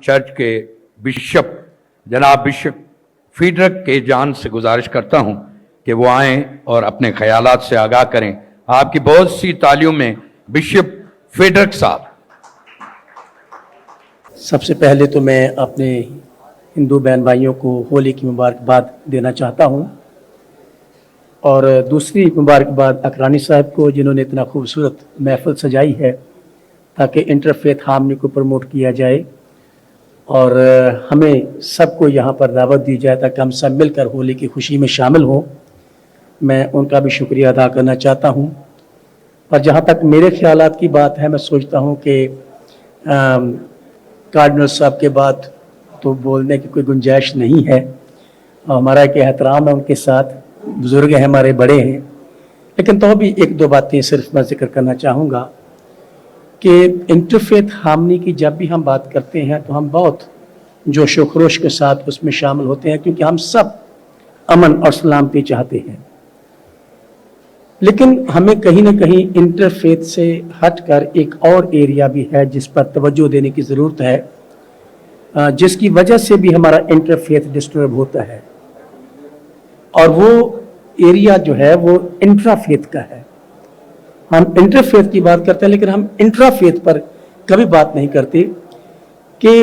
Church के bishop जनाब bishop फीडरक के जान से गुजारिश करता हूं कि वो आएं और अपने ख्यालात से आगाह करें। आपकी बहुत सी तालियों में बिशप फीडरक साहब। सबसे पहले तो मैं अपने हिंदू बहन भाइयों को होली की मुबारकबाद देना चाहता हूं, और दूसरी मुबारकबाद अकरानी साहब को, जिन्होंने इतना खूबसूरत महफिल सजाई है ताकि इंटरफेथ हार्मनी को प्रमोट किया जाए और हमें सबको यहाँ पर दावत दी जाए ताकि हम सब मिलकर होली की खुशी में शामिल हों। मैं उनका भी शुक्रिया अदा करना चाहता हूँ। और जहाँ तक मेरे ख्यालात की बात है, मैं सोचता हूँ कि कार्डिनल साहब के बाद तो बोलने की कोई गुंजाइश नहीं है। हमारा एक एहतराम है उनके साथ, बुज़ुर्ग हैं, हमारे बड़े हैं, लेकिन तो भी एक दो बातें सिर्फ मैं जिक्र करना चाहूँगा कि इंटरफेथ हार्मनी की जब भी हम बात करते हैं तो हम बहुत जोश व खरोश के साथ उसमें शामिल होते हैं, क्योंकि हम सब अमन और सलामती चाहते हैं। लेकिन हमें कहीं ना कहीं इंटरफेथ से हटकर एक और एरिया भी है जिस पर तवज्जो देने की ज़रूरत है, जिसकी वजह से भी हमारा इंटरफेथ डिस्टर्ब होता है, और वो एरिया जो है वो इंट्राफेथ का है। हम इंटरफेथ की बात करते हैं लेकिन हम इंट्राफेथ पर कभी बात नहीं करते कि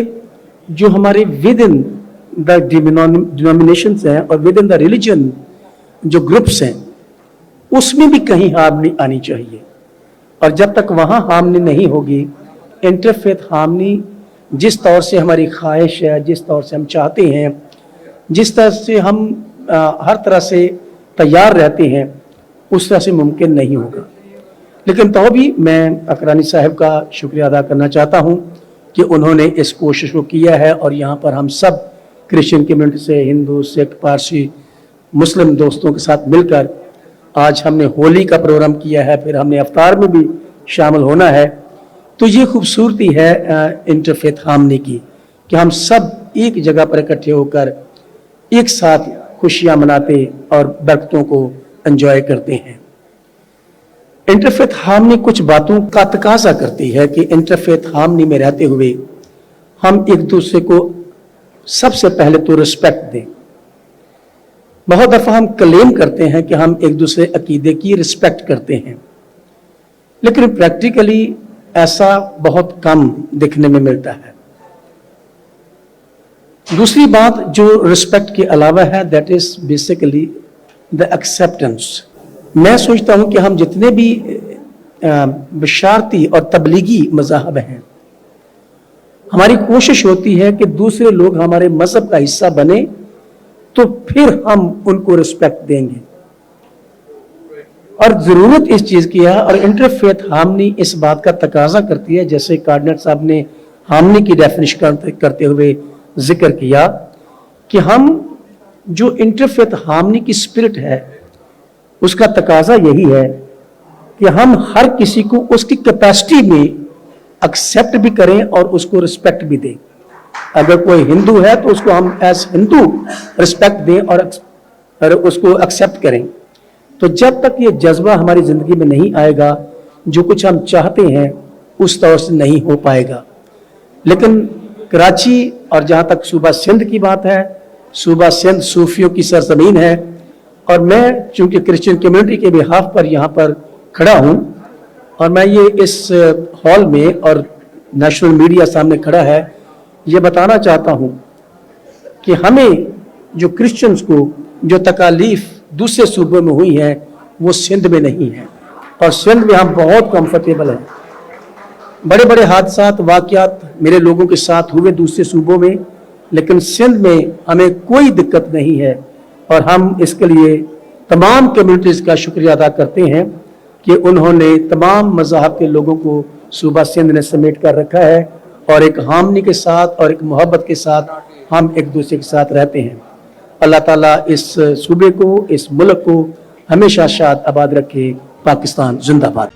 जो हमारे विद इन द डिनोमिनेशंस हैं और विद इन द रिलीजन जो ग्रुप्स हैं, उसमें भी कहीं हार्मनी आनी चाहिए। और जब तक वहाँ हार्मनी नहीं होगी, इंटरफेथ हार्मनी जिस तौर से हमारी ख्वाहिश है, जिस तौर से हम चाहते हैं, जिस तरह से हम हर तरह से तैयार रहते हैं, उस तरह से मुमकिन नहीं होगा। लेकिन तो भी मैं अकरानी साहब का शुक्रिया अदा करना चाहता हूं कि उन्होंने इस कोशिश को किया है, और यहाँ पर हम सब क्रिश्चियन कम्युनिटी से, हिंदू, सिख, पारसी, मुस्लिम दोस्तों के साथ मिलकर आज हमने होली का प्रोग्राम किया है, फिर हमने अफ्तार में भी शामिल होना है। तो ये खूबसूरती है इंटरफेथ हार्मनी की कि हम सब एक जगह पर इकट्ठे होकर एक साथ खुशियाँ मनाते और बरकतों को एंजॉय करते हैं। इंटरफेथ हार्मनी कुछ बातों का तकाजा करती है कि इंटरफेथ हार्मनी में रहते हुए हम एक दूसरे को सबसे पहले तो रिस्पेक्ट दें। बहुत दफ़ा हम क्लेम करते हैं कि हम एक दूसरे अकीदे की रिस्पेक्ट करते हैं, लेकिन प्रैक्टिकली ऐसा बहुत कम दिखने में मिलता है। दूसरी बात जो रिस्पेक्ट के अलावा है, that is basically the acceptance. मैं सोचता हूं कि हम जितने भी बशारती और तबलीगी मज़हब हैं, हमारी कोशिश होती है कि दूसरे लोग हमारे मज़हब का हिस्सा बने तो फिर हम उनको रिस्पेक्ट देंगे, और ज़रूरत इस चीज़ की है। और इंटरफेथ हार्मनी इस बात का तकाजा करती है, जैसे कार्डिनल साहब ने हार्मनी की डेफिनेशन करते हुए जिक्र किया कि हम जो इंटरफेथ हार्मनी की स्पिरिट है, उसका तकाजा यही है कि हम हर किसी को उसकी कैपेसिटी में एक्सेप्ट भी करें और उसको रिस्पेक्ट भी दें। अगर कोई हिंदू है तो उसको हम एज हिंदू रिस्पेक्ट दें और उसको एक्सेप्ट करें। तो जब तक ये जज्बा हमारी ज़िंदगी में नहीं आएगा, जो कुछ हम चाहते हैं उस तौर से नहीं हो पाएगा। लेकिन कराची और जहाँ तक सूबा सिंध की बात है, सूबा सिंध सूफियों की सरजमीन है, और मैं चूंकि क्रिश्चियन कम्युनिटी के बिहाफ पर यहाँ पर खड़ा हूँ, और मैं ये इस हॉल में और नेशनल मीडिया सामने खड़ा है, ये बताना चाहता हूँ कि हमें जो क्रिश्चियंस को जो तकालीफ दूसरे सूबों में हुई हैं वो सिंध में नहीं है, और सिंध में हम बहुत कंफर्टेबल हैं। बड़े बड़े हादसात वाक़यात मेरे लोगों के साथ हुए दूसरे सूबों में, लेकिन सिंध में हमें कोई दिक्कत नहीं है, और हम इसके लिए तमाम कम्युनिटीज़ का शुक्रिया अदा करते हैं कि उन्होंने तमाम मज़हब के लोगों को सूबा सिंध ने समेट कर रखा है, और एक हार्मनी के साथ और एक मोहब्बत के साथ हम एक दूसरे के साथ रहते हैं। अल्लाह ताला इस सूबे को, इस मुल्क को हमेशा शाद आबाद रखे। पाकिस्तान जिंदाबाद।